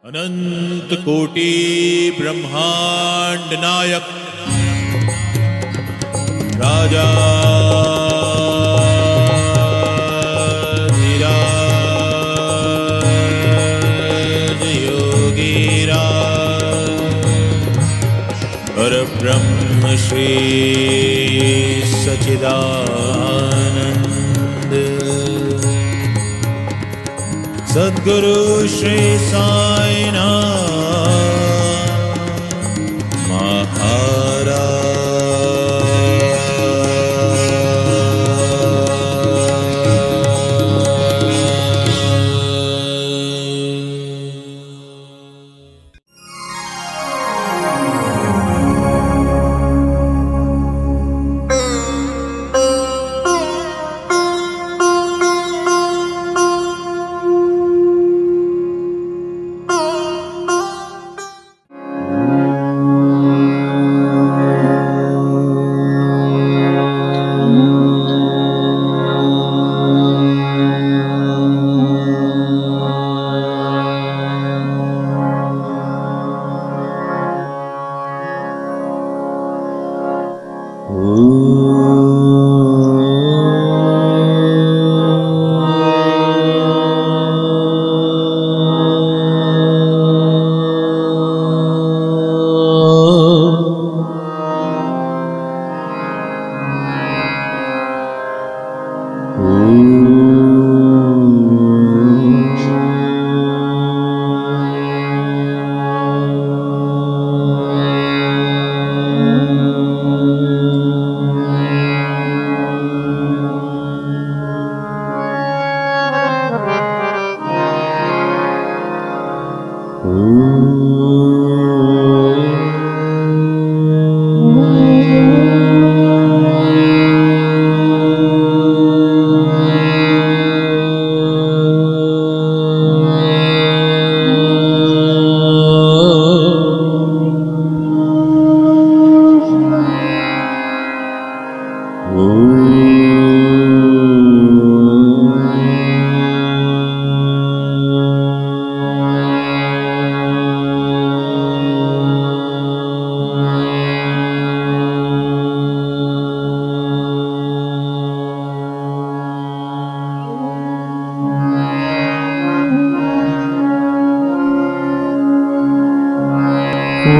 अनंत कोटि ब्रह्मांड नायक राजा धीराज योगीराज परब्रह्म श्री सच्चिदानंद सद्गुरु श्री साईनाथ महाराज।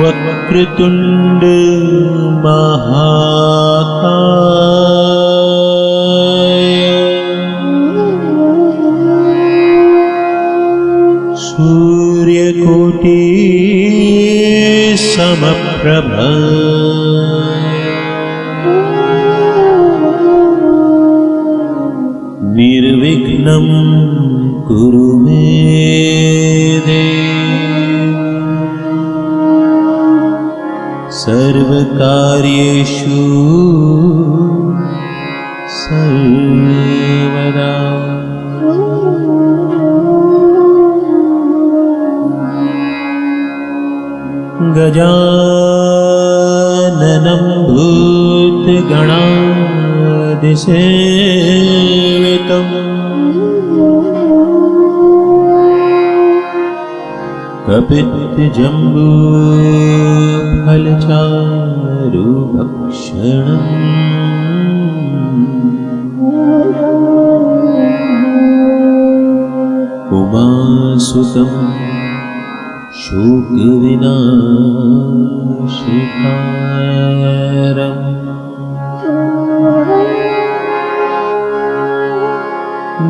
वक्रतुंड महाकाय सूर्यकोटि समप्रभ निर्विघ्नं कुरु मे सर्वकार्येषु सर्वदा। गजाननं भूतगणादिसेवितम् कपितजम्बूफलचारुभक्षणम् उमासुतं शोकविनाशकारम्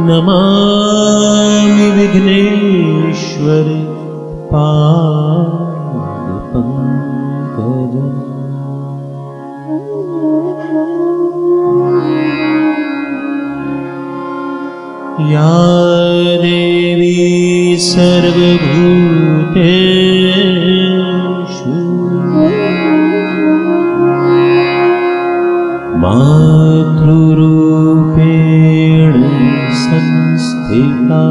नमामि विघ्नेश्वर पादपङ्कजम्। या देवी सर्वभूतेषु मातृरूपेण संस्थिता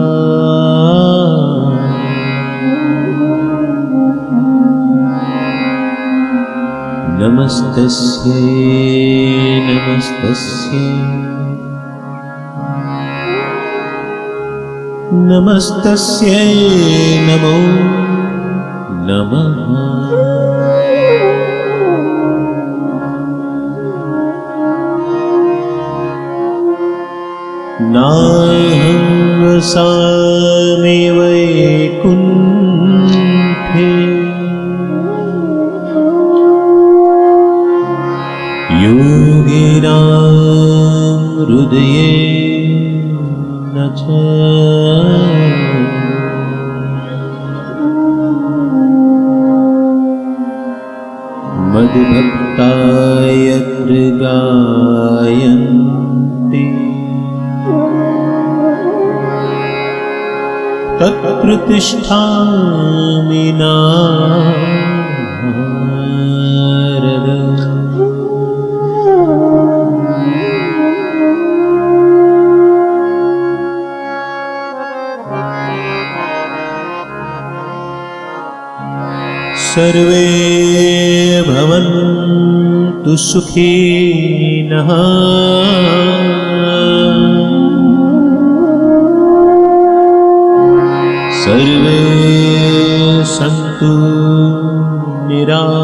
नमस्तस्यै नमस्तस्यै नमस्तस्यै नमो नमः। नाहं वसामि वैकुण्ठे योगिनां हृदये न च मद्भक्ता यत्र गायन्ति तत्र तिष्ठामि नारद। सर्वे भवन्तु सुखिनः सर्वे सन्तु निरामयाः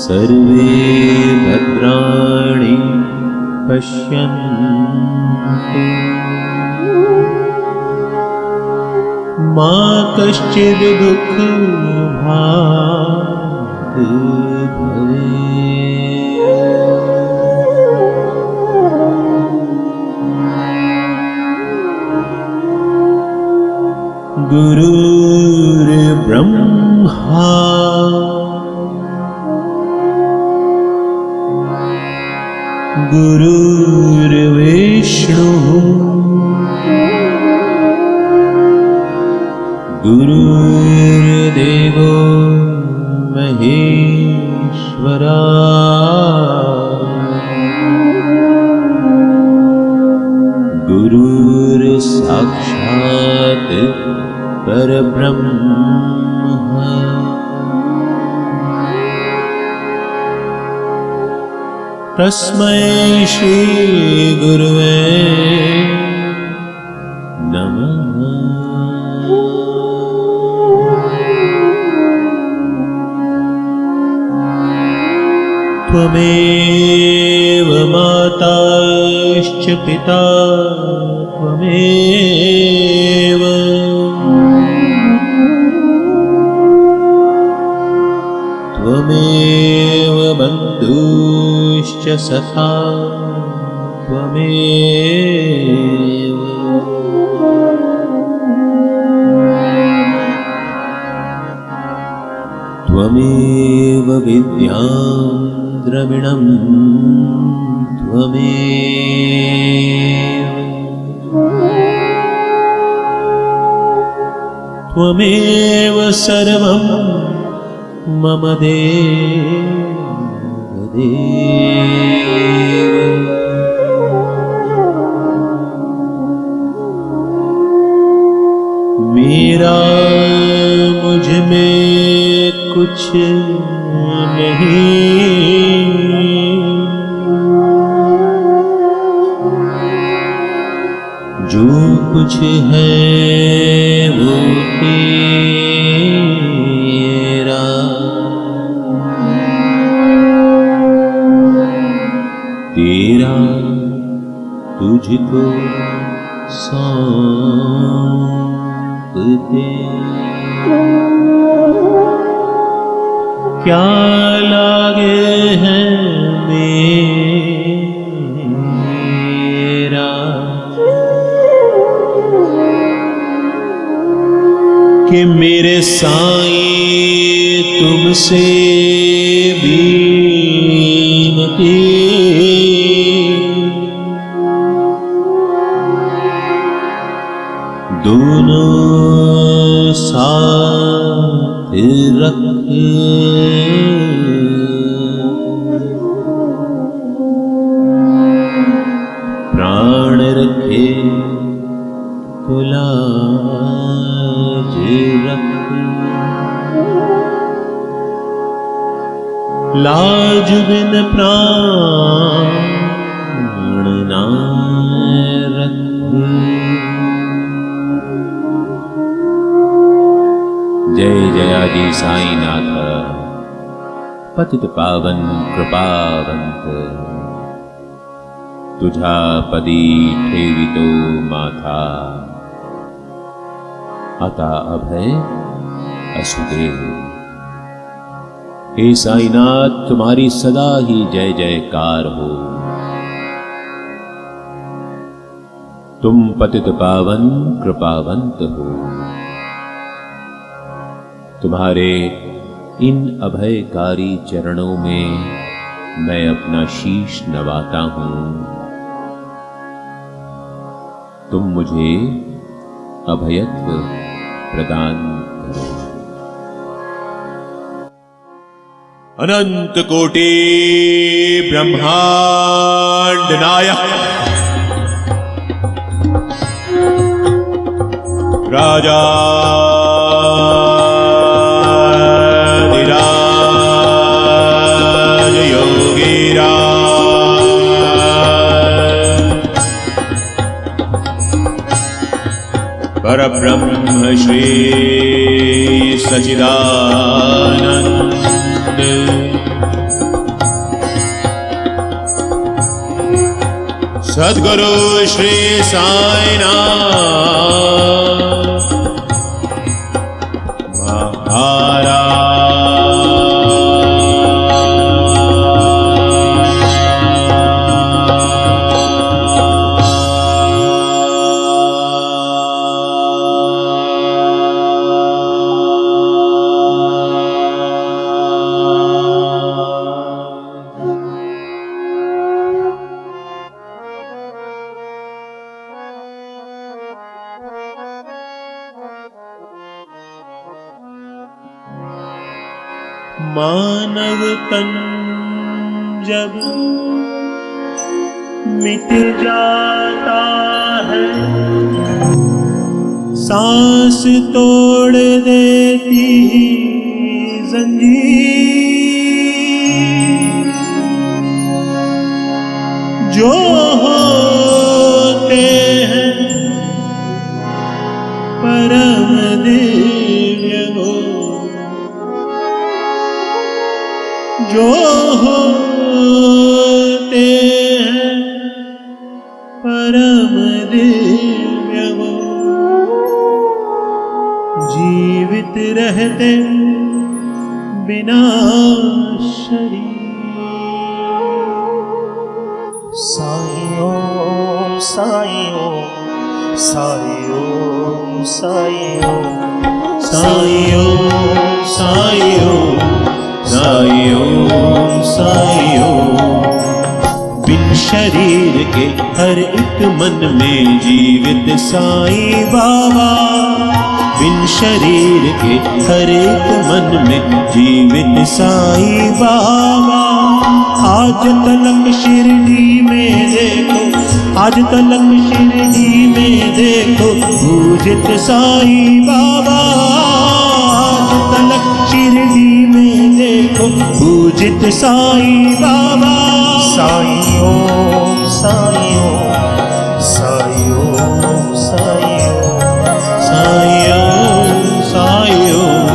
सर्वे भद्राणि पश्यन्तु मा कश्चित् दुःखभाग् भवेत्। गुरुर्ब्रह्मा गुरुर्विष्णुः गुरुर्देवो महेश्वरा गुरुर्साक्षात् परब्रह्म। तस्मै श्री गुरुवे नमः। त्वमेव माताश्च पिता त्वमेव त्वमेव बन्धुश्च सखा त्वमेव त्वमेव विद्यां द्रविणं त्वमेव त्वमेव सर्वं मम देव। मेरा मुझ में कुछ नहीं जो कुछ है वो तेरा। तेरा तुझको सौंपते क्या लागे है मेरा कि मेरे साईं तुमसे बीनती दोनों साथ रख प्राण रखे तो लाज रख। लाज बिन प्राण ना रख। राजे साईनाथ पतित पावन कृपावंत, तुझा पदी ठेवितो माथा, आता अभय असुदेव। हे साईनाथ तुम्हारी सदा ही जय जयकार हो। तुम पतित पावन कृपावंत हो। तुम्हारे इन अभयकारी चरणों में मैं अपना शीश नवाता हूं। तुम मुझे अभयत्व प्रदान करो। अनंत कोटि ब्रह्मांड नायक राजा परब्रह्म श्री सच्चिदानंद सद्गुरु श्री साईनाथ महाराज। मानव तन जब मिट जाता है, सांस तोड़ देती जंजीर। जो होते हैं परम दिव्य हो, जो होते हैं परम दिव्य हो, जीवित रहते बिना शरीर। साईं साईं साईं साईं साईं साईं साईं साईं। बिन शरीर के हर एक मन में जीवित साईं बाबा। बिन शरीर के हर एक मन में जीवित साईं बाबा। आज तलक शिरडी में देखो, आज तलक शिरडी में देखो पूजित साईं बाबा। आज तलक शिरडी में देखो पूजित साईं बाबा। साईं ओम साईं ओम साईं ओम साईं ओम साईं ओम साईं ओम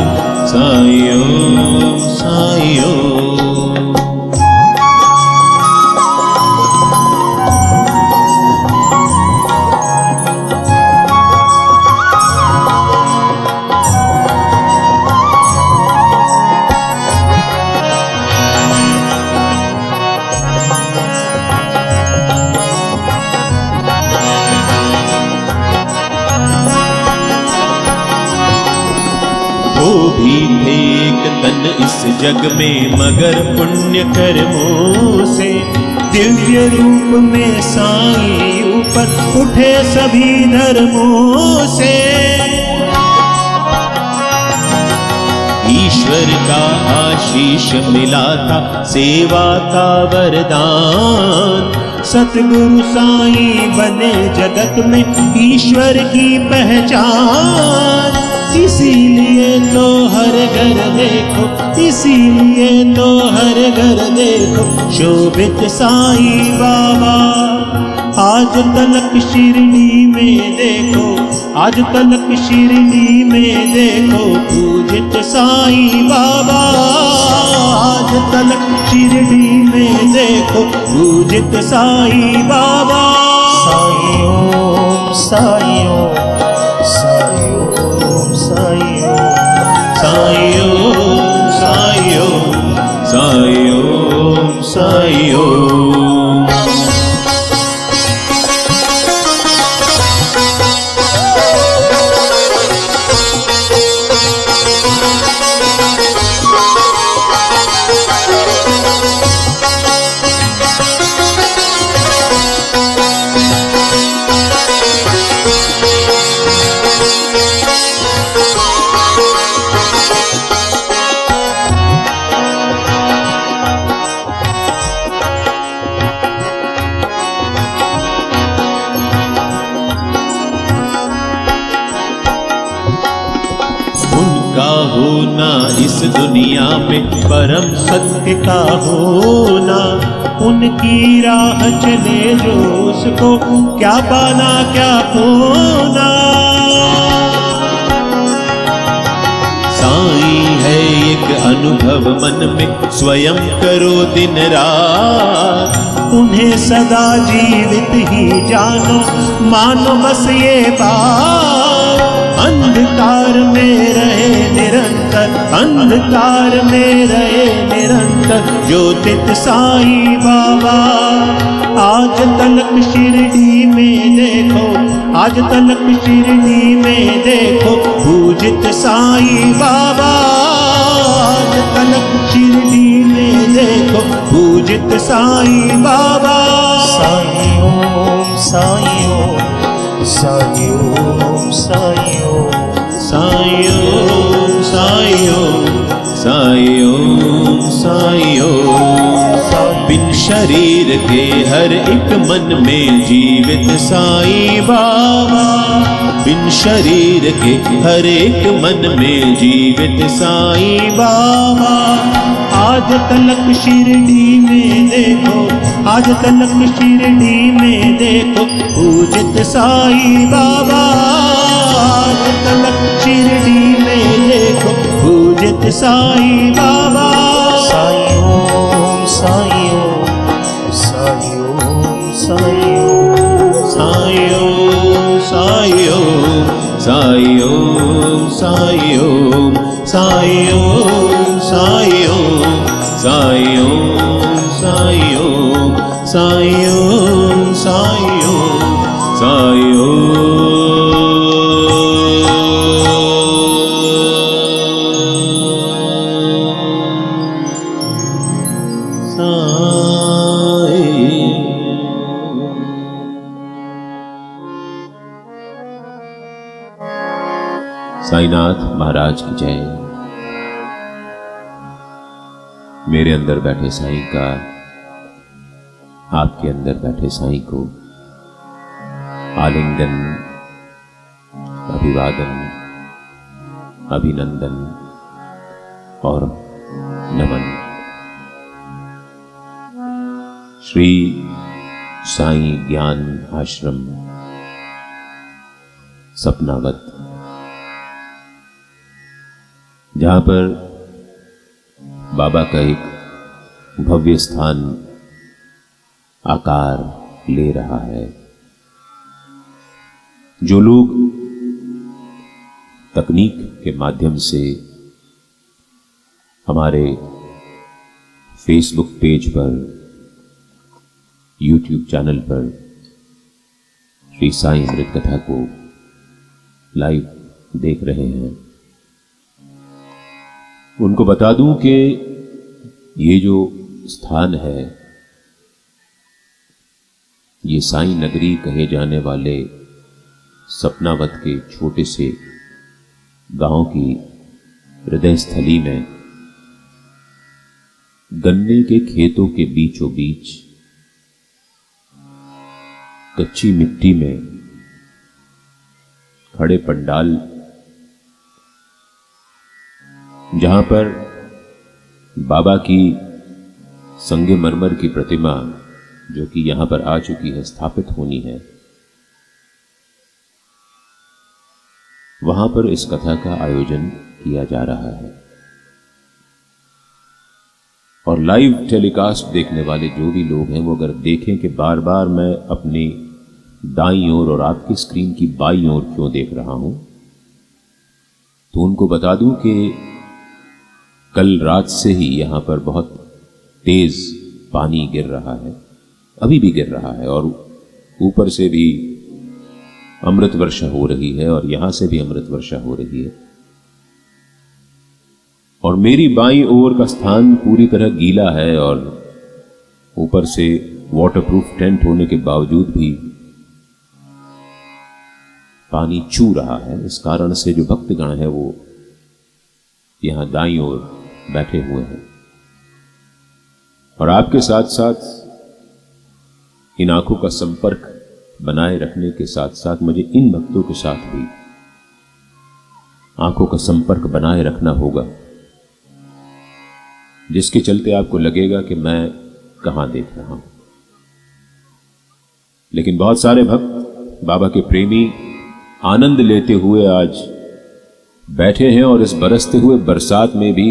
साईं ओम साईं ओम। वो भी थे एक तन इस जग में, मगर पुण्य कर्मों से दिव्य रूप में साईं ऊपर उठे सभी धर्मों से। ईश्वर का आशीष मिला था, सेवा का वरदान। सतगुरु साईं बने जगत में ईश्वर की पहचान। इसीलिए तो हर घर देखो, इसीलिए तो हर घर देखो शोभित साईं बाबा। आज तलक शिरडी में देखो, आज तलक शिरडी में देखो पूजित साईं बाबा। आज तलक शिरडी में देखो पूजित साईं बाबा। साईं ओम साईं ओम साईं ओम साईं ओम साईं ओम साईं ओम साईं ओम साईं ओम। का होना इस दुनिया में परम सत्य का होना, उनकी राह चले जो उसको क्या पाना क्या खोना। साईं है एक अनुभव मन में स्वयं करो दिन रात, उन्हें सदा जीवित ही जानो मानो बस ये बात। अंधकार में रहे निरंतर, अंधकार में रहे निरंतर ज्योतित साईं बाबा। आज तलक शिरडी में देखो, आज तलक शिरडी में देखो पूजित साईं बाबा। आज तलक शिरडी में देखो पूजित साईं बाबा। साईं ओम साईं ओम साईं ओम साईं ओम साईं ओम साईं ओम साईं ओम साईं ओम। बिन शरीर के हर एक मन में जीवित साईं बाबा। बिन शरीर के हर एक मन में जीवित साईं बाबा। आज तलक शिरडी में देखो, आज तलक शिरडी में देखो पूजित साईं बाबा। आज तलक शिरडी में देखो पूजित साईं बाबा। साईं ओम साईं ओम साईं ओम साईं ओम साईं ओम साईं ओम साईं ओम साईं ओम साईं ओम साईं ओम साईं ओम साईं ओम साईं ओम साईं साईनाथ महाराज की जय। मेरे अंदर बैठे साईं का आपके अंदर बैठे साईं को आलिंगन, अभिवादन, अभिनंदन और नमन। श्री साईं ज्ञान आश्रम सपनावत, जहाँ पर बाबा का एक भव्य स्थान आकार ले रहा है। जो लोग तकनीक के माध्यम से हमारे फेसबुक पेज पर, यूट्यूब चैनल पर श्री साईं अमृत कथा को लाइव देख रहे हैं, उनको बता दूं कि ये जो स्थान है, ये साईं नगरी कहे जाने वाले सपनावत के छोटे से गांव की हृदय स्थली में गन्ने के खेतों के बीचों बीच कच्ची मिट्टी में खड़े पंडाल, जहां पर बाबा की संगमरमर की प्रतिमा जो कि यहां पर आ चुकी है, स्थापित होनी है, वहां पर इस कथा का आयोजन किया जा रहा है। और लाइव टेलीकास्ट देखने वाले जो भी लोग हैं वो अगर देखें कि बार बार मैं अपनी दाईं ओर और आपकी स्क्रीन की बाईं ओर क्यों देख रहा हूं, तो उनको बता दूं कि कल रात से ही यहां पर बहुत तेज पानी गिर रहा है, अभी भी गिर रहा है, और ऊपर से भी अमृत वर्षा हो रही है और यहां से भी अमृत वर्षा हो रही है। और मेरी बाईं ओर का स्थान पूरी तरह गीला है और ऊपर से वाटरप्रूफ टेंट होने के बावजूद भी पानी चू रहा है। इस कारण से जो भक्तगण है वो यहां दाईं ओर बैठे हुए हैं और आपके साथ साथ इन आंखों का संपर्क बनाए रखने के साथ साथ मुझे इन भक्तों के साथ भी आंखों का संपर्क बनाए रखना होगा, जिसके चलते आपको लगेगा कि मैं कहां देख रहा हूं। लेकिन बहुत सारे भक्त, बाबा के प्रेमी, आनंद लेते हुए आज बैठे हैं और इस बरसते हुए बरसात में भी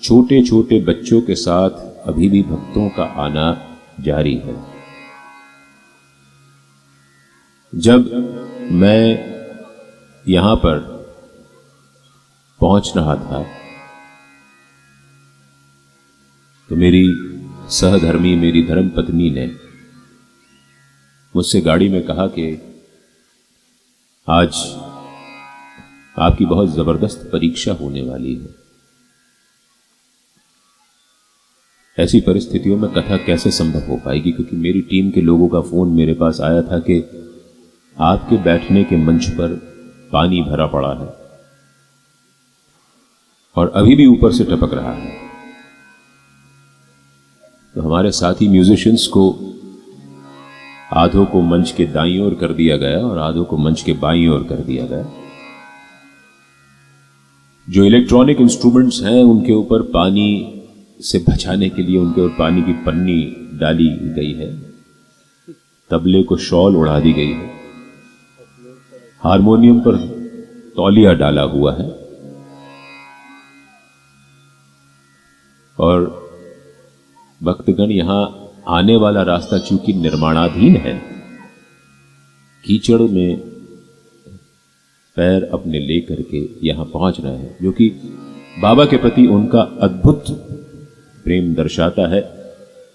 छोटे छोटे बच्चों के साथ अभी भी भक्तों का आना जारी है। जब मैं यहां पर पहुंच रहा था तो मेरी सहधर्मी, मेरी धर्मपत्नी ने मुझसे गाड़ी में कहा कि आज आपकी बहुत जबरदस्त परीक्षा होने वाली है। ऐसी परिस्थितियों में कथा कैसे संभव हो पाएगी, क्योंकि मेरी टीम के लोगों का फोन मेरे पास आया था कि आपके बैठने के मंच पर पानी भरा पड़ा है और अभी भी ऊपर से टपक रहा है। तो हमारे साथी म्यूजिशियंस को आधों को मंच के दाईं ओर कर दिया गया और आधों को मंच के बाईं ओर कर दिया गया। जो इलेक्ट्रॉनिक इंस्ट्रूमेंट्स हैं उनके ऊपर पानी से बचाने के लिए उनके ऊपर पानी की पन्नी डाली गई है, तबले को शॉल उड़ा दी गई है, हारमोनियम पर तौलिया डाला हुआ है और भक्तगण यहां आने वाला रास्ता चूंकि निर्माणाधीन है, कीचड़ में पैर अपने लेकर के यहां पहुंच रहे हैं, जो कि बाबा के प्रति उनका अद्भुत प्रेम दर्शाता है।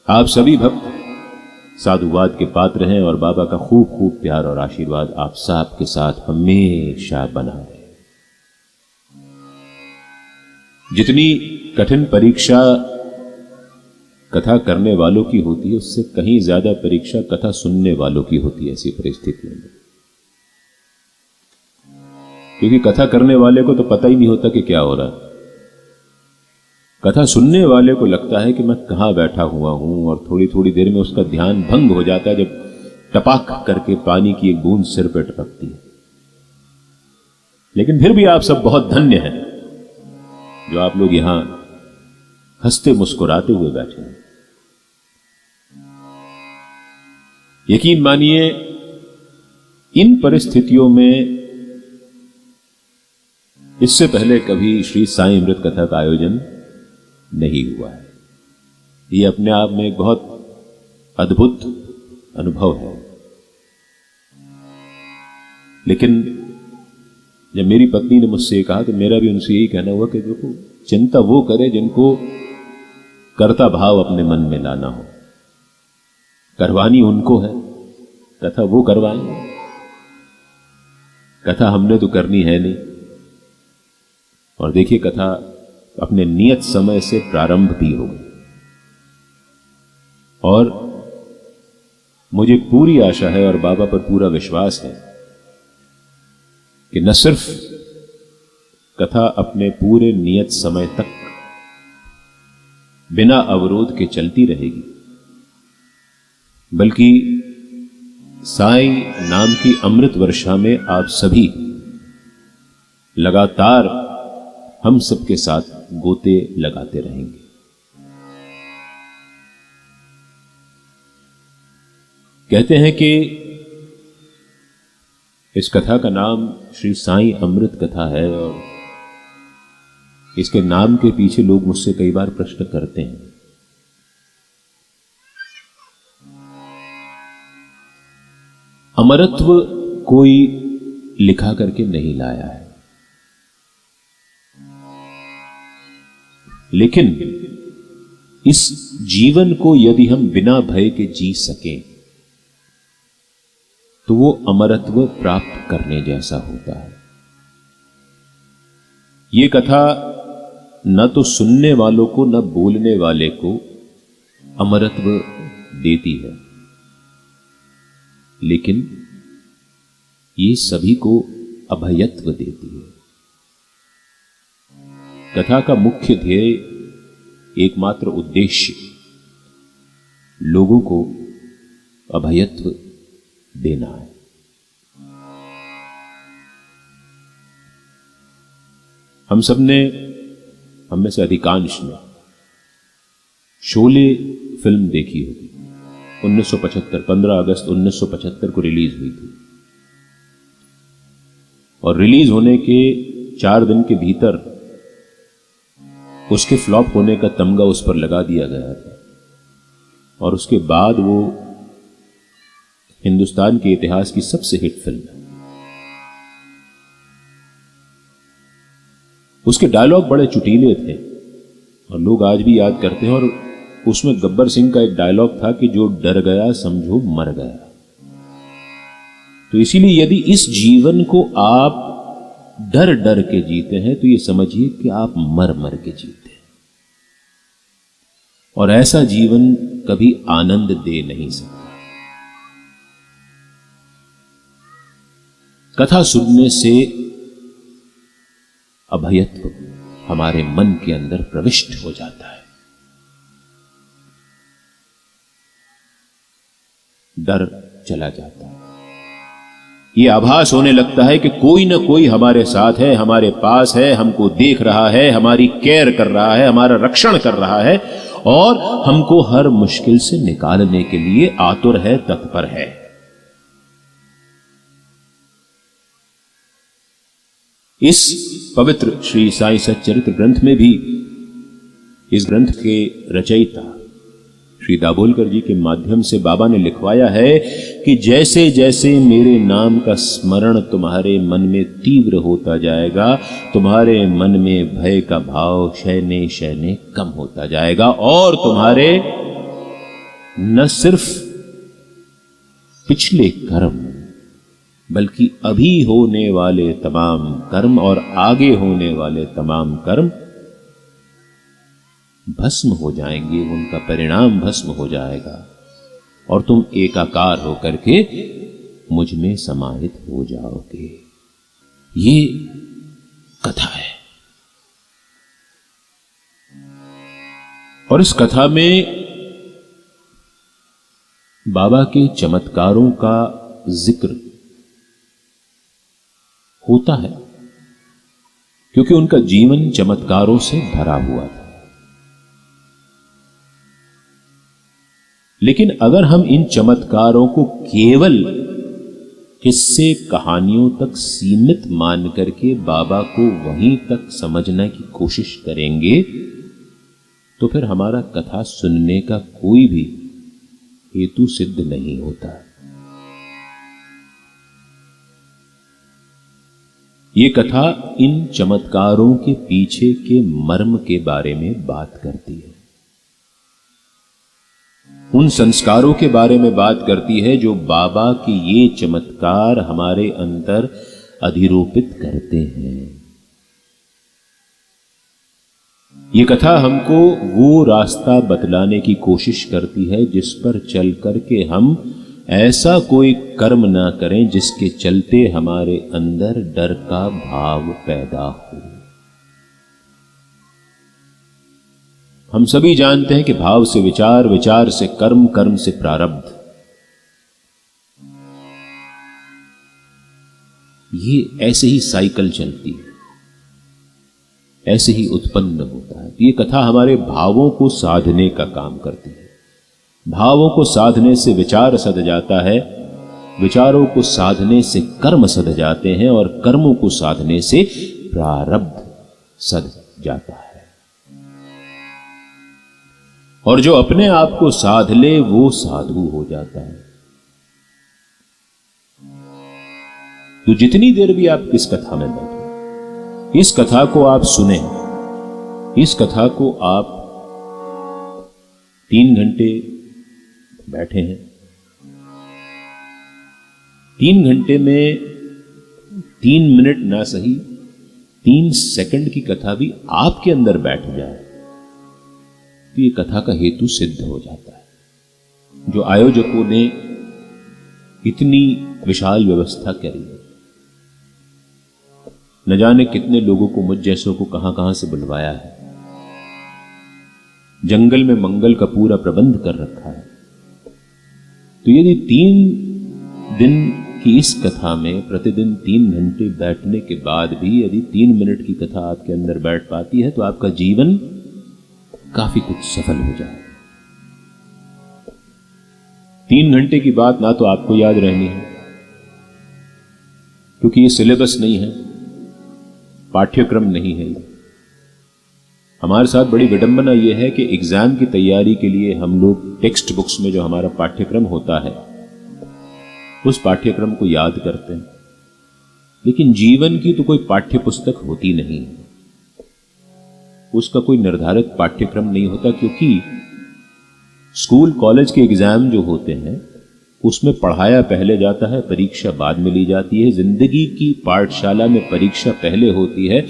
आप सभी भक्त साधुवाद के पात्र हैं और बाबा का खूब खूब प्यार और आशीर्वाद आप सब के साथ हमेशा बना रहे। जितनी कठिन परीक्षा कथा करने वालों की होती है, उससे कहीं ज्यादा परीक्षा कथा सुनने वालों की होती है ऐसी परिस्थितियों में, क्योंकि कथा करने वाले को तो पता ही नहीं होता कि क्या हो रहा है। कथा सुनने वाले को लगता है कि मैं कहां बैठा हुआ हूं और थोड़ी थोड़ी देर में उसका ध्यान भंग हो जाता है जब टपाक करके पानी की एक बूंद सिर पर टपकती है। लेकिन फिर भी आप सब बहुत धन्य हैं जो आप लोग यहां हंसते मुस्कुराते हुए बैठे हैं। यकीन मानिए इन परिस्थितियों में इससे पहले कभी श्री साईं अमृत कथा का आयोजन नहीं हुआ है। ये अपने आप में एक बहुत अद्भुत अनुभव है। लेकिन जब मेरी पत्नी ने मुझसे कहा तो मेरा भी उनसे यही कहना हुआ कि देखो, चिंता वो करे जिनको कर्ता भाव अपने मन में लाना हो। करवानी उनको है, कथा वो करवाएंगे, कथा हमने तो करनी है नहीं। और देखिए, कथा अपने नियत समय से प्रारंभ भी हो गई और मुझे पूरी आशा है और बाबा पर पूरा विश्वास है कि न सिर्फ कथा अपने पूरे नियत समय तक बिना अवरोध के चलती रहेगी, बल्कि साईं नाम की अमृत वर्षा में आप सभी लगातार हम सबके साथ गोते लगाते रहेंगे। कहते हैं कि इस कथा का नाम श्री साईं अमृत कथा है और इसके नाम के पीछे लोग मुझसे कई बार प्रश्न करते हैं। अमरत्व कोई लिखा करके नहीं लाया है, लेकिन इस जीवन को यदि हम बिना भय के जी सकें तो वो अमरत्व प्राप्त करने जैसा होता है। ये कथा न तो सुनने वालों को न बोलने वाले को अमरत्व देती है, लेकिन ये सभी को अभयत्व देती है। कथा का मुख्य ध्येय, एकमात्र उद्देश्य लोगों को अभयत्व देना है। हम में से अधिकांश ने शोले फिल्म देखी होगी। 1975 15 अगस्त 1975 को रिलीज हुई थी और रिलीज होने के 4 दिन के भीतर उसके फ्लॉप होने का तमगा उस पर लगा दिया गया था और उसके बाद वो हिंदुस्तान के इतिहास की सबसे हिट फिल्म है। उसके डायलॉग बड़े चुटीले थे और लोग आज भी याद करते हैं। और उसमें गब्बर सिंह का एक डायलॉग था कि जो डर गया समझो मर गया। तो इसीलिए यदि इस जीवन को आप डर डर के जीते हैं तो ये समझिए कि आप मर मर के जीते हैं और ऐसा जीवन कभी आनंद दे नहीं सकता। कथा सुनने से अभयत्व हमारे मन के अंदर प्रविष्ट हो जाता है, डर चला जाता है। ये आभास होने लगता है कि कोई ना कोई हमारे साथ है, हमारे पास है, हमको देख रहा है, हमारी केयर कर रहा है, हमारा रक्षण कर रहा है और हमको हर मुश्किल से निकालने के लिए आतुर है, तत्पर है। इस पवित्र श्री साईं सच्चरित्र ग्रंथ में भी इस ग्रंथ के रचयिता श्री दाभोलकर जी के माध्यम से बाबा ने लिखवाया है कि जैसे जैसे मेरे नाम का स्मरण तुम्हारे मन में तीव्र होता जाएगा, तुम्हारे मन में भय का भाव शैने शैने कम होता जाएगा और तुम्हारे न सिर्फ पिछले कर्म बल्कि अभी होने वाले तमाम कर्म और आगे होने वाले तमाम कर्म भस्म हो जाएंगे, उनका परिणाम भस्म हो जाएगा और तुम एकाकार होकर के मुझ में समाहित हो जाओगे। ये कथा है और इस कथा में बाबा के चमत्कारों का जिक्र होता है क्योंकि उनका जीवन चमत्कारों से भरा हुआ था। लेकिन अगर हम इन चमत्कारों को केवल किस्से कहानियों तक सीमित मान करके बाबा को वहीं तक समझने की कोशिश करेंगे तो फिर हमारा कथा सुनने का कोई भी हेतु सिद्ध नहीं होता। ये कथा इन चमत्कारों के पीछे के मर्म के बारे में बात करती है, उन संस्कारों के बारे में बात करती है जो बाबा के ये चमत्कार हमारे अंदर अधिरोपित करते हैं। ये कथा हमको वो रास्ता बतलाने की कोशिश करती है जिस पर चल करके हम ऐसा कोई कर्म ना करें जिसके चलते हमारे अंदर डर का भाव पैदा हो। हम सभी जानते हैं कि भाव से विचार, विचार से कर्म, कर्म से प्रारब्ध, ये ऐसे ही साइकिल चलती है, ऐसे ही उत्पन्न होता है। ये कथा हमारे भावों को साधने का काम करती है। भावों को साधने से विचार सध जाता है, विचारों को साधने से कर्म सध जाते हैं और कर्मों को साधने से प्रारब्ध सध जाता है। और जो अपने आप को साध ले वो साधु हो जाता है। तो जितनी देर भी आप इस कथा में बैठे, इस कथा को आप सुने, इस कथा को आप 3 घंटे बैठे हैं, 3 घंटे में 3 मिनट ना सही 3 सेकंड की कथा भी आपके अंदर बैठ जाए तो ये कथा का हेतु सिद्ध हो जाता है। जो आयोजकों ने इतनी विशाल व्यवस्था करी, न जाने कितने लोगों को, मुझ जैसों को कहां कहां से बुलवाया है, जंगल में मंगल का पूरा प्रबंध कर रखा है। तो यदि 3 दिन की इस कथा में प्रतिदिन 3 घंटे बैठने के बाद भी यदि 3 मिनट की कथा आपके अंदर बैठ पाती है तो आपका जीवन काफी कुछ सफल हो जाए। 3 घंटे की बात ना तो आपको याद रहनी है, क्योंकि ये सिलेबस नहीं है, पाठ्यक्रम नहीं है। हमारे साथ बड़ी विडंबना यह है कि एग्जाम की तैयारी के लिए हम लोग टेक्स्ट बुक्स में जो हमारा पाठ्यक्रम होता है उस पाठ्यक्रम को याद करते हैं, लेकिन जीवन की तो कोई पाठ्य पुस्तक होती नहीं है, उसका कोई निर्धारित पाठ्यक्रम नहीं होता। क्योंकि स्कूल कॉलेज के एग्जाम जो होते हैं उसमें पढ़ाया पहले जाता है, परीक्षा बाद में ली जाती है। जिंदगी की पाठशाला में परीक्षा पहले होती है,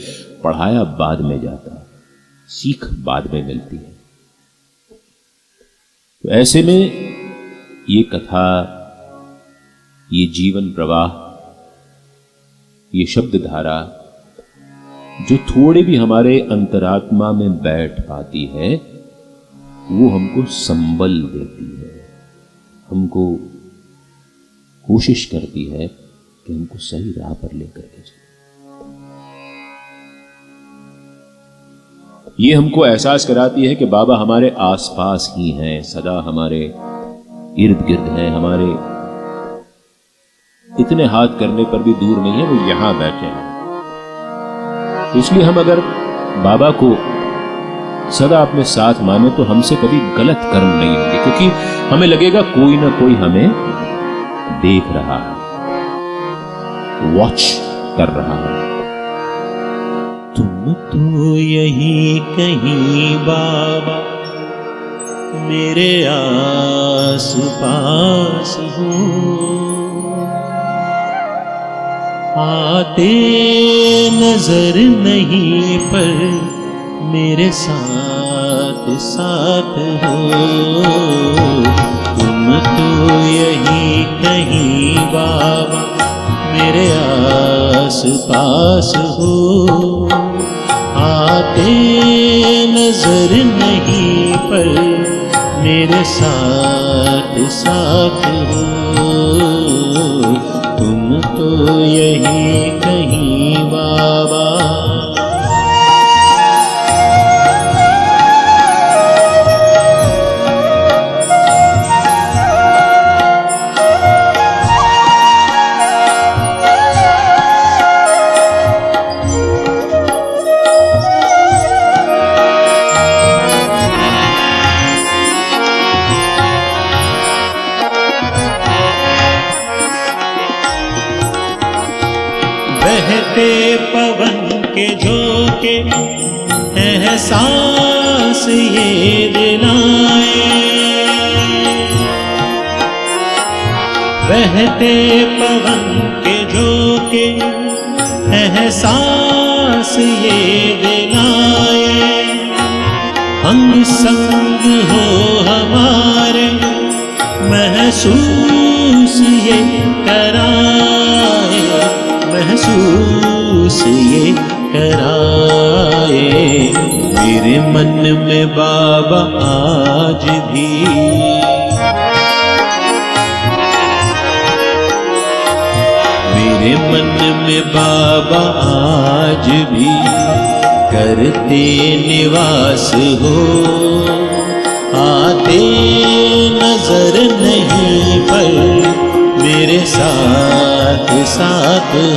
पढ़ाया बाद में जाता है, सीख बाद में मिलती है। तो ऐसे में ये कथा, ये जीवन प्रवाह, ये शब्द धारा जो थोड़ी भी हमारे अंतरात्मा में बैठ पाती है वो हमको संबल देती है, हमको कोशिश करती है कि हमको सही राह पर लेकर के चले। ये हमको एहसास कराती है कि बाबा हमारे आसपास ही हैं, सदा हमारे इर्द गिर्द हैं, हमारे इतने हाथ करने पर भी दूर नहीं है, वो यहां बैठे हैं। इसलिए हम अगर बाबा को सदा अपने साथ माने तो हमसे कभी गलत कर्म नहीं होंगे, क्योंकि हमें लगेगा कोई ना कोई हमें देख रहा है, वॉच कर रहा है। तुम तो यही कहीं बाबा मेरे आस पास हो, आते नजर नहीं पर मेरे साथ साथ हो। तुम तो यही कहीं बाबा मेरे आस पास हो, आते नजर नहीं पर मेरे साथ साथ हो। तुम तो यही कहीं बाबा। बहते पवन के झोंके एहसास ये दिलाए, बहते पवन के झोंके एहसास ये दिलाए। अंग संग हो हमारे महसूस ये कराए, महसूस ये कराए। मेरे मन में बाबा आज भी मेरे मन में बाबा आज भी करते निवास हो, आते नजर नहीं पर मेरे साथ साथ हो,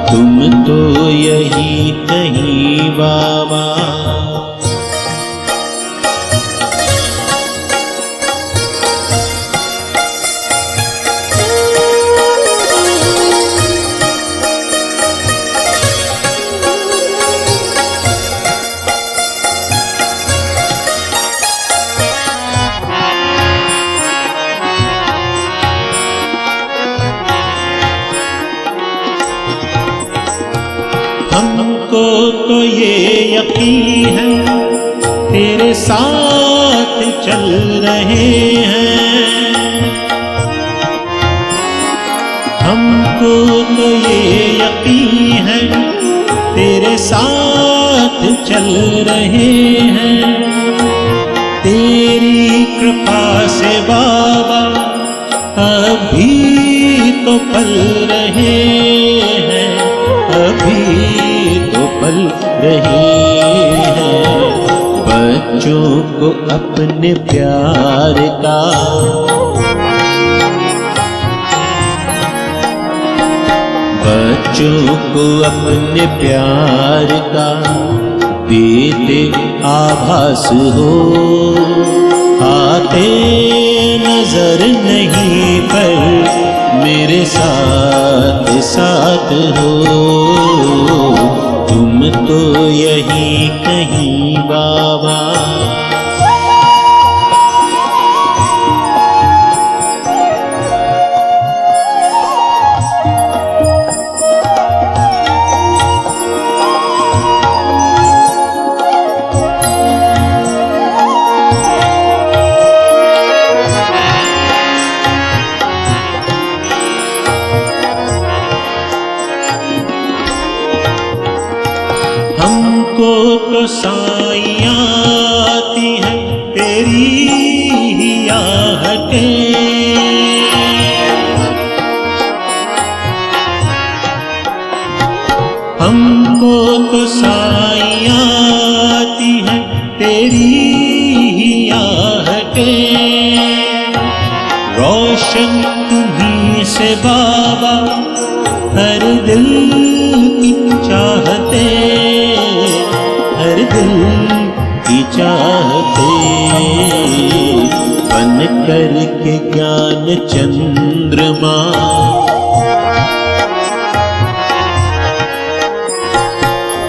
तुम तो यही कहीं बाबा। हमको तो ये यकीन है तेरे साथ चल रहे हैं, हमको तो ये यकीन है तेरे साथ चल रहे हैं। तेरी कृपा से बाबा अभी तो पल रहे हैं, अभी तो पल रहे हैं। बच्चों को अपने प्यार का बच्चों को अपने प्यार का देते आभास हो, आते नजर नहीं पर मेरे साथ साथ हो, तुम तो यही कहीं बाबा। हमको तो साइयाँ आती हैं तेरी ही आहटें, हमको तो साइयाँ आती हैं तेरी ही आहटें। रोशन तुम्हीं से बाबा हर दिल की चाहते, हर दिल की चाहते। बन कर के ज्ञान चंद्रमा,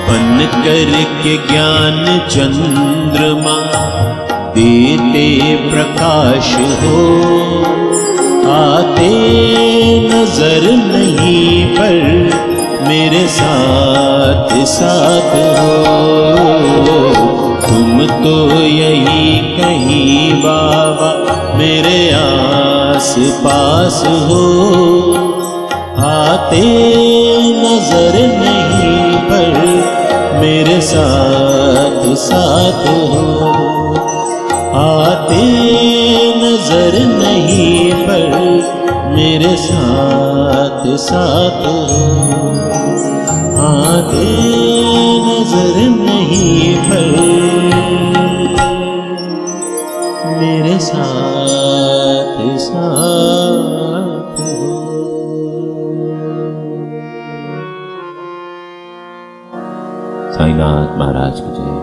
बन कर के ज्ञान चंद्रमा देते प्रकाश हो, आते नजर नहीं पर मेरे साथ साथ हो, तुम तो यही कहीं बाबा मेरे आस पास हो, आते नजर नहीं पर मेरे साथ साथ हो, आते नजर नहीं पर मेरे साथ साथ हो, आते नजर नहीं पर मेरे साथ साथ हो। साईनाथ महाराज की जय।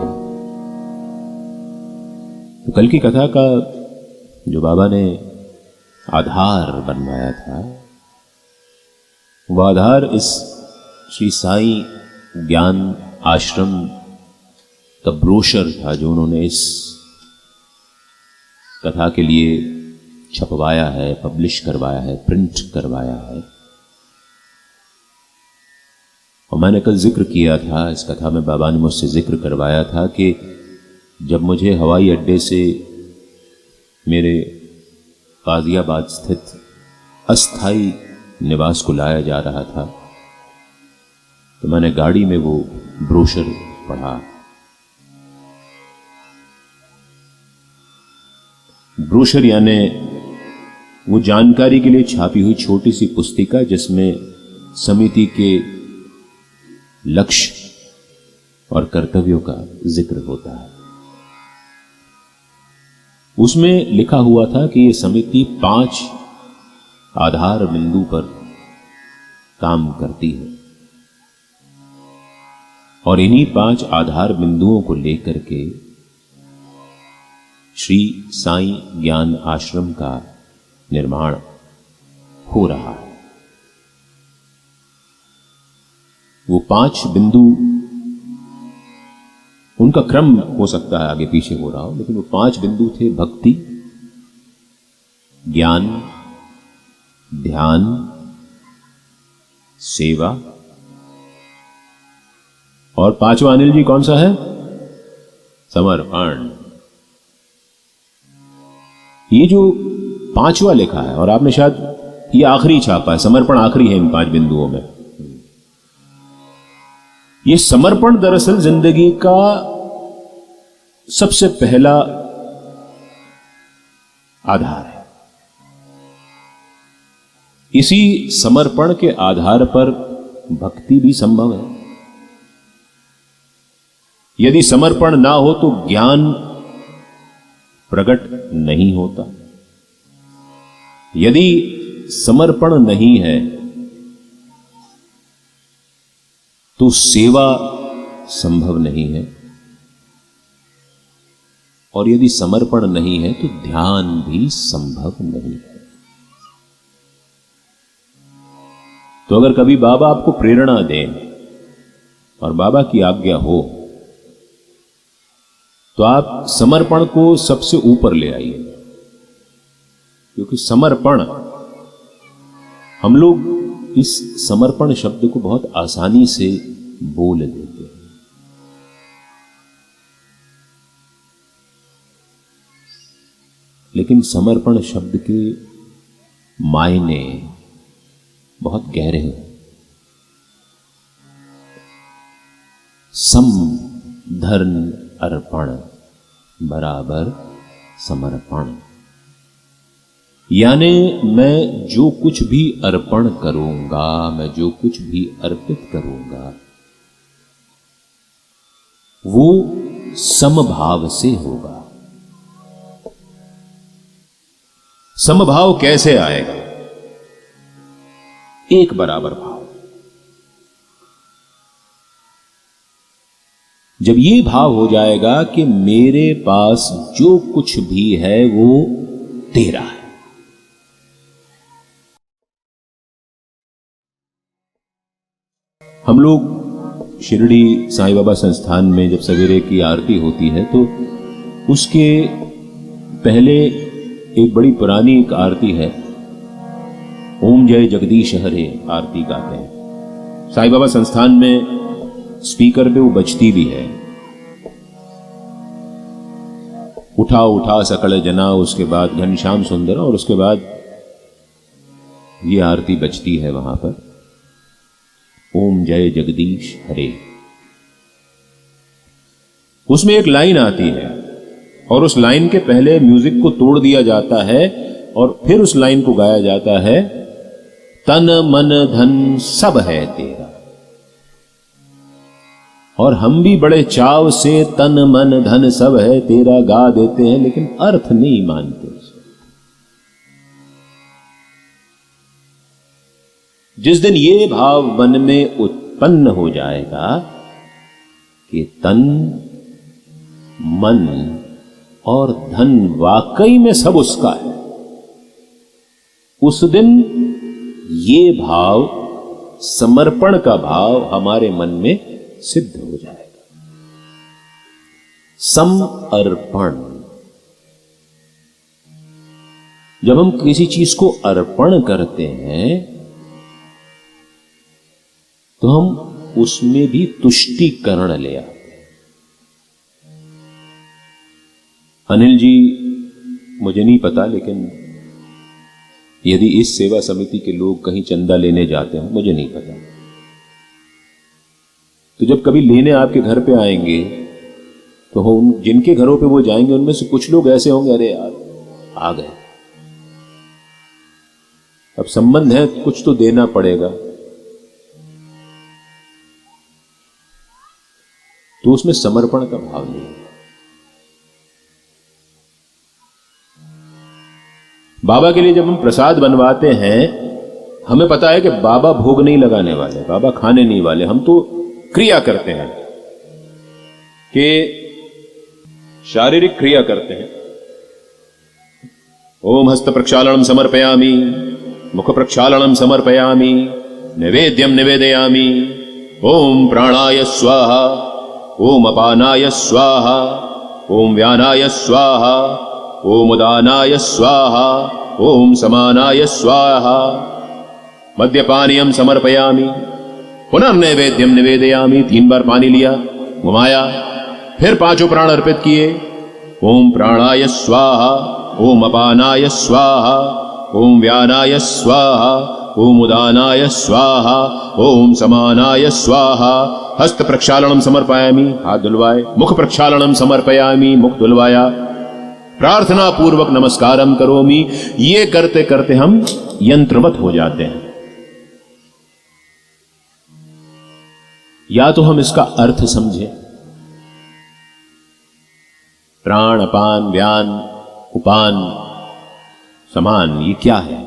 तो कल की कथा का जो बाबा ने आधार बनवाया था, वो आधार इस श्री साई ज्ञान आश्रम का ब्रोशर था जो उन्होंने इस कथा के लिए छपवाया है, पब्लिश करवाया है, प्रिंट करवाया है। और मैंने कल जिक्र किया था, इस कथा में बाबा ने मुझसे जिक्र करवाया था कि जब मुझे हवाई अड्डे से मेरे गाजियाबाद स्थित अस्थाई निवास को लाया जा रहा था, तो मैंने गाड़ी में वो ब्रोशर पढ़ा। ब्रोशर यानी वो जानकारी के लिए छापी हुई छोटी सी पुस्तिका जिसमें समिति के लक्ष्य और कर्तव्यों का जिक्र होता है। उसमें लिखा हुआ था कि ये समिति 5 आधार बिंदु पर काम करती है और इन्हीं 5 आधार बिंदुओं को लेकर के श्री साईं ज्ञान आश्रम का निर्माण हो रहा है। वो 5 बिंदु, उनका क्रम हो सकता है आगे पीछे हो रहा हो, लेकिन वो 5 बिंदु थे: भक्ति, ज्ञान, ध्यान, सेवा, और 5वां अनिल जी कौन सा है? समर्पण। ये जो 5वां लिखा है, और आपने शायद ये आखिरी छापा है, समर्पण आखिरी है इन 5 बिंदुओं में। ये समर्पण दरअसल जिंदगी का सबसे पहला आधार है। इसी समर्पण के आधार पर भक्ति भी संभव है। यदि समर्पण ना हो तो ज्ञान प्रकट नहीं होता। यदि समर्पण नहीं है तो सेवा संभव नहीं है, और यदि समर्पण नहीं है तो ध्यान भी संभव नहीं है। तो अगर कभी बाबा आपको प्रेरणा दें और बाबा की आज्ञा हो तो आप समर्पण को सबसे ऊपर ले आइए, क्योंकि समर्पण, हम लोग इस समर्पण शब्द को बहुत आसानी से बोल देते हैं, लेकिन समर्पण शब्द के मायने बहुत गहरे हैं। सम धर्म अर्पण बराबर समर्पण, यानी मैं जो कुछ भी अर्पण करूंगा, मैं जो कुछ भी अर्पित करूंगा, वो समभाव से होगा। समभाव कैसे आएगा? एक बराबर भाव। जब ये भाव हो जाएगा कि मेरे पास जो कुछ भी है वो तेरा है। हम लोग शिरडी साईं बाबा संस्थान में जब सवेरे की आरती होती है तो उसके पहले एक बड़ी पुरानी एक आरती है, ओम जय जगदीश हरे आरती गाते हैं। साईं बाबा संस्थान में स्पीकर पे वो बजती भी है, उठा उठा सकल जना, उसके बाद घनश्याम सुंदर, और उसके बाद ये आरती बजती है वहां पर, ओम जय जगदीश हरे। उसमें एक लाइन आती है और उस लाइन के पहले म्यूजिक को तोड़ दिया जाता है और फिर उस लाइन को गाया जाता है, तन मन धन सब है तेरा। और हम भी बड़े चाव से तन मन धन सब है तेरा गा देते हैं, लेकिन अर्थ नहीं मानते। जिस दिन ये भाव मन में उत्पन्न हो जाएगा कि तन मन और धन वाकई में सब उसका है, उस दिन ये भाव, समर्पण का भाव हमारे मन में सिद्ध हो जाएगा। समर्पण, जब हम किसी चीज को अर्पण करते हैं तो हम उसमें भी तुष्टीकरण ले आते हैं। अनिल जी, मुझे नहीं पता, लेकिन यदि इस सेवा समिति के लोग कहीं चंदा लेने जाते हैं, मुझे नहीं पता, तो जब कभी लेने आपके घर पे आएंगे तो हम जिनके घरों पे वो जाएंगे उनमें से कुछ लोग ऐसे होंगे, अरे यार आ गए, अब संबंध है, कुछ तो देना पड़ेगा, तो उसमें समर्पण का भाव नहीं है। बाबा के लिए जब हम प्रसाद बनवाते हैं, हमें पता है कि बाबा भोग नहीं लगाने वाले, बाबा खाने नहीं वाले, हम तो क्रिया करते हैं कि शारीरिक क्रिया करते हैं। ओम हस्त प्रक्षालनम समर्पयामि, मुख प्रक्षालनम समर्पयामि, नैवेद्यम निवेदयामि, ओम प्राणाय स्वाहा, ओम अपानाय स्वाहा, ओम व्यानाय स्वाहा, ओम उदानाय स्वाहा, ओम समानाय स्वाहा, मद्यपानीयम समर्पयामि, पुनर्नैवेद्यम निवेदयामि। 3 बार पानी लिया, घुमाया, फिर 5 प्राण अर्पित किए। ओम प्राणाय स्वाहा, ओम अपानाय स्वाहा, ओम व्यानाय स्वाहा, ओम उदानाय स्वाहा, ओम समानाय स्वाहा। हस्त प्रक्षालनम समर्पयामि, हाथ धुलवाए। मुख प्रक्षालनम समर्पयामि, मुख धुलवाया। प्रार्थना पूर्वक नमस्कारम करोमि। ये करते करते हम यंत्रवत हो जाते हैं। या तो हम इसका अर्थ समझें, प्राण अपान व्यान उपान समान, ये क्या है?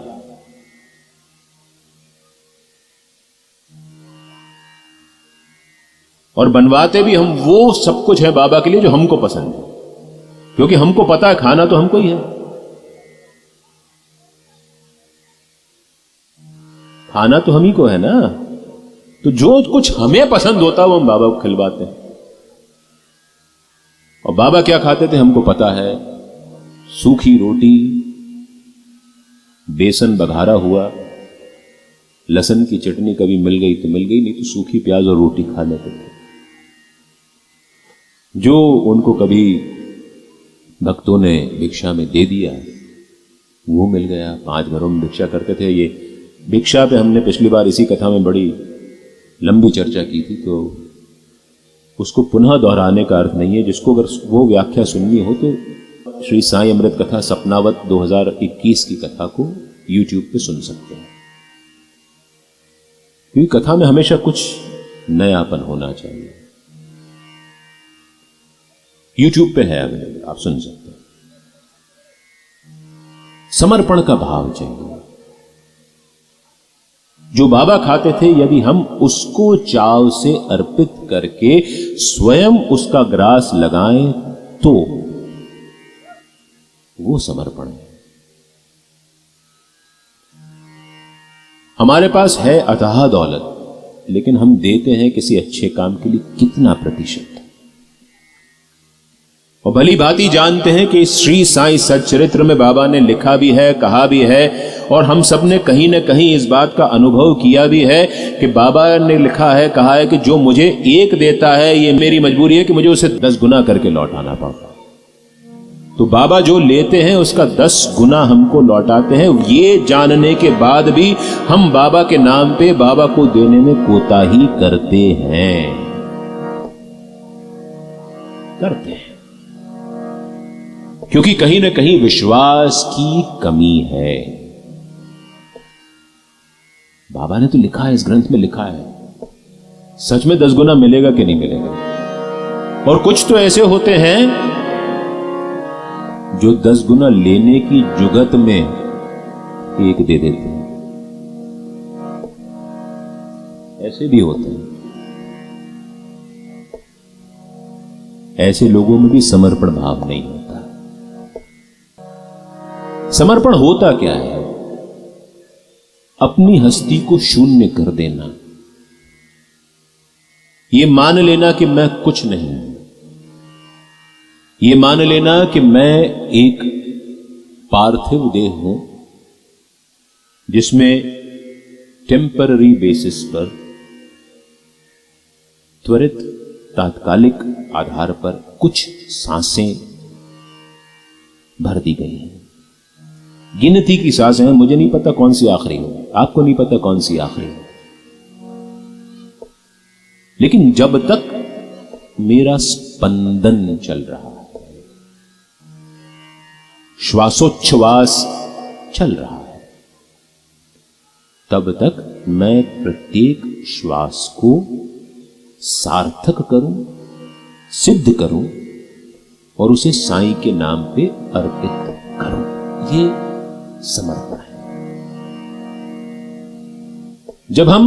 और बनवाते भी हम वो सब कुछ है बाबा के लिए जो हमको पसंद है, क्योंकि हमको पता है खाना तो हमको ही है, खाना तो हम ही को है ना। तो जो कुछ हमें पसंद होता है वो हम बाबा को खिलवाते हैं। और बाबा क्या खाते थे हमको पता है, सूखी रोटी, बेसन बघारा हुआ, लहसुन की चटनी कभी मिल गई तो मिल गई, नहीं तो सूखी प्याज और रोटी खा लेते थे। जो उनको कभी भक्तों ने भिक्षा में दे दिया वो मिल गया। 5 घरों में भिक्षा करते थे। ये भिक्षा पे हमने पिछली बार इसी कथा में बड़ी लंबी चर्चा की थी, तो उसको पुनः दोहराने का अर्थ नहीं है। जिसको अगर वो व्याख्या सुननी हो तो श्री साईं अमृत कथा सपनावत 2021 की कथा को YouTube पे सुन सकते हैं, क्योंकि कथा में हमेशा कुछ नयापन होना चाहिए। YouTube पे है अवेलेबल, आप सुन सकते हैं। समर्पण का भाव चाहिए। जो बाबा खाते थे, यदि हम उसको चाव से अर्पित करके स्वयं उसका ग्रास लगाएं तो वो समर्पण है। हमारे पास है अथाह दौलत, लेकिन हम देते हैं किसी अच्छे काम के लिए कितना प्रतिशत? और भली भांति जानते हैं कि श्री साईं सच्चरित्र में बाबा ने लिखा भी है, कहा भी है, और हम सब ने कहीं न कहीं इस बात का अनुभव किया भी है कि बाबा ने लिखा है, कहा है कि जो मुझे 1 देता है, ये मेरी मजबूरी है कि मुझे उसे 10 गुना करके लौटाना पड़ता है। तो बाबा जो लेते हैं उसका 10 गुना हमको लौटाते हैं। ये जानने के बाद भी हम बाबा के नाम पे बाबा को देने में कोताही करते हैं। क्योंकि कहीं ना कहीं विश्वास की कमी है। बाबा ने तो लिखा है, इस ग्रंथ में लिखा है, सच में 10 गुना मिलेगा कि नहीं मिलेगा? और कुछ तो ऐसे होते हैं जो 10 गुना लेने की जुगत में 1 दे देते हैं। ऐसे भी होते हैं। ऐसे लोगों में भी समर्पण भाव नहीं होता। समर्पण होता क्या है? अपनी हस्ती को शून्य कर देना, ये मान लेना कि मैं कुछ नहीं हूं, ये मान लेना कि मैं एक पार्थिव देह हूं जिसमें टेम्पररी बेसिस पर, त्वरित तात्कालिक आधार पर कुछ सांसें भर दी गई हैं। गिनती की सांसें हैं, मुझे नहीं पता कौन सी आखिरी हो, आपको नहीं पता कौन सी आखिरी हो, लेकिन जब तक मेरा स्पंदन चल रहा है, श्वासोच्छ्वास चल रहा है, तब तक मैं प्रत्येक श्वास को सार्थक करूं, सिद्ध करूं और उसे साईं के नाम पे अर्पित करूं। ये समर्पण है। जब हम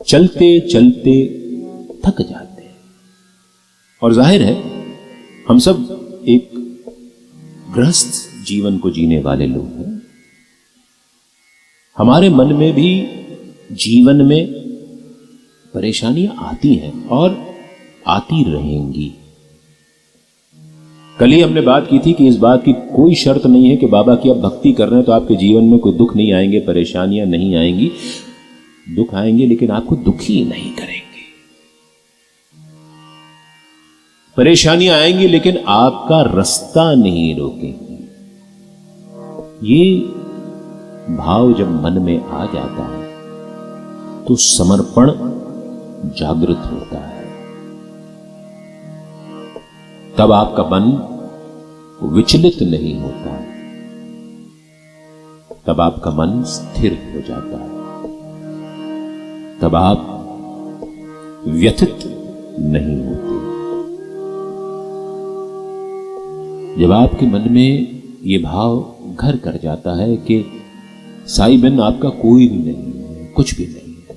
चलते चलते थक जाते हैं, और जाहिर है हम सब एक गृहस्थ जीवन को जीने वाले लोग हैं, हमारे मन में भी जीवन में परेशानियां आती हैं और आती रहेंगी। कल ही हमने बात की थी कि इस बात की कोई शर्त नहीं है कि बाबा की आप भक्ति कर रहे हैं तो आपके जीवन में कोई दुख नहीं आएंगे, परेशानियां नहीं आएंगी। दुख आएंगे लेकिन आपको दुखी नहीं करेंगे। परेशानियां आएंगी लेकिन आपका रास्ता नहीं रोकेंगी। ये भाव जब मन में आ जाता है तो समर्पण जागृत होता है। तब आपका मन विचलित नहीं होता, तब आपका मन स्थिर हो जाता है, तब आप व्यथित नहीं होते। जब आपके मन में ये भाव घर कर जाता है कि साईं बिन आपका कोई भी नहीं है, कुछ भी नहीं है,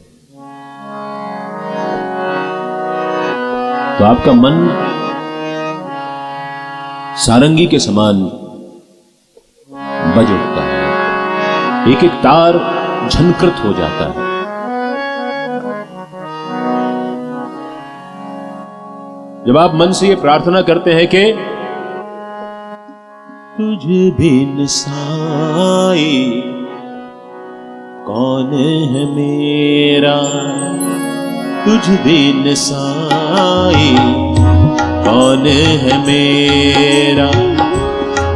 तो आपका मन सारंगी के समान बज उठता है, एक एक तार झनकृत हो जाता है। जब आप मन से ये प्रार्थना करते हैं कि तुझ बिन साईं कौन है मेरा, तुझ बिन साईं कौन है मेरा,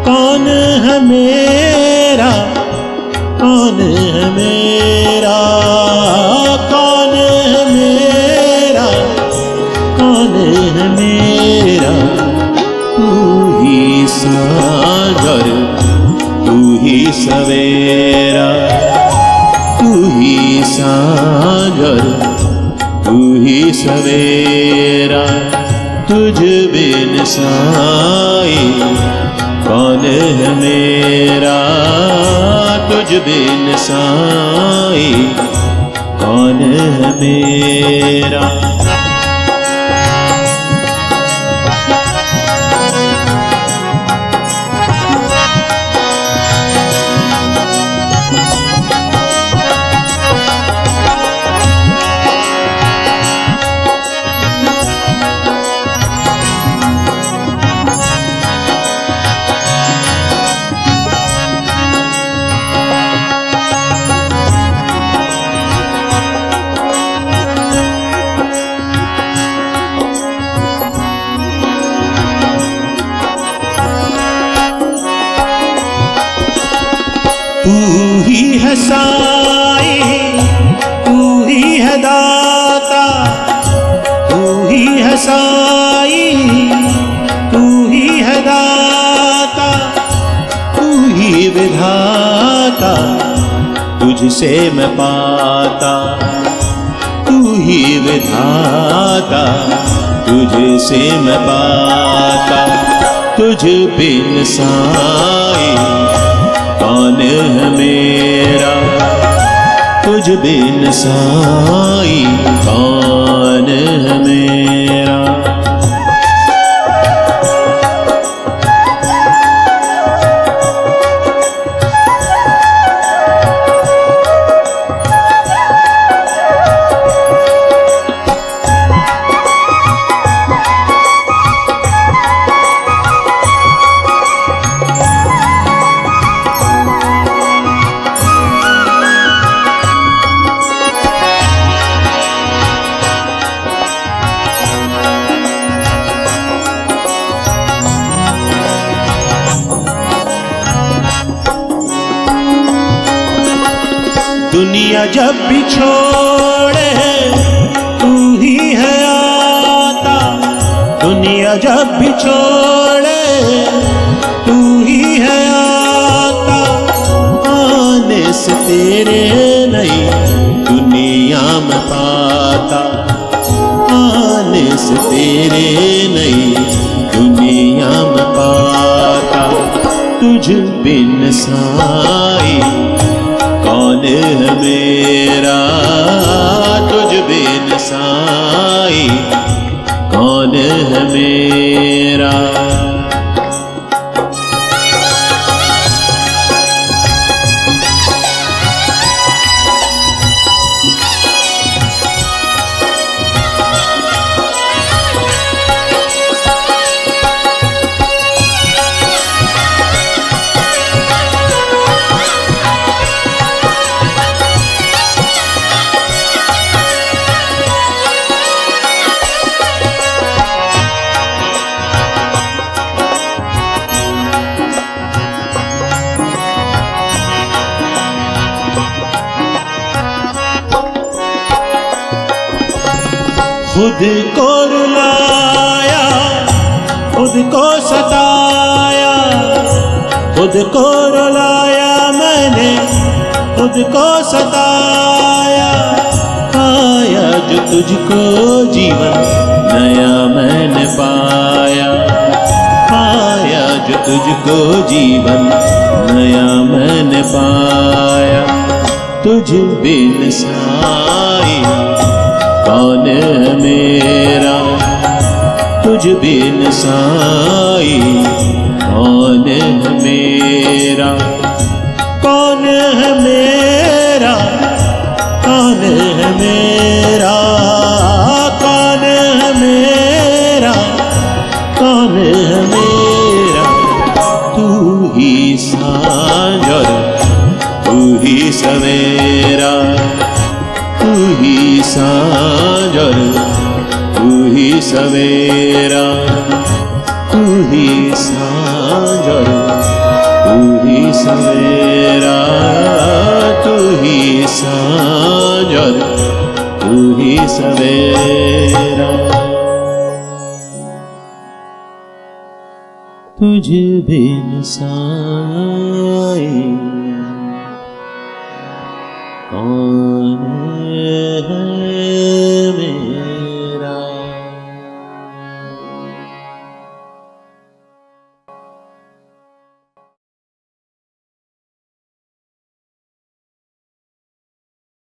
कौन है मेरा, कौन है मेरा, कौन है मेरा, कौन है मेरा। तू ही सागर, तू ही सवेरा, तू ही सागर, तू ही सवेरा। तुझ बिन साईं कौन है मेरा, तुझ बिन साईं कौन है मेरा। तू ही है साईं, तू ही है दाता, तू ही है साईं, तू ही है दाता, तू ही विधाता, तुझसे मैं पाता, तू ही विधाता, तुझसे मैं पाता। तुझ बिन साईं कौन है मेरा, तुझ बिन साईं कौन है मेरा। दुनिया जब भी छोड़े तू ही है आता, दुनिया जब भी छोड़े तू ही है आता। आने से तेरे नहीं दुनिया में पाता, आने से तेरे नहीं दुनिया तुझ बिन साई कौन है मेरा, तुझ बिन साई कौन है मेरा। खुद को रुलाया, खुद को सताया, खुद को रुलाया मैंने, खुद को सताया। पाया जो तुझको जीवन नया मैंने पाया, पाया जो तुझको जीवन नया मैंने पाया। तुझ बिन साई कौन है मेरा, तुझ बिन साई कौन है मेरा। कौन है मेरा, कौन है मेरा, कौन है मेरा, कौन है मेरा। तू ही सांझ और तू ही सवेरा, तू ही सांझ और तू ही सवेरा, तू ही सांझ और तू ही सवेरा, तू ही सांझ और तू ही सवेरा। तुझ बिन साई कौन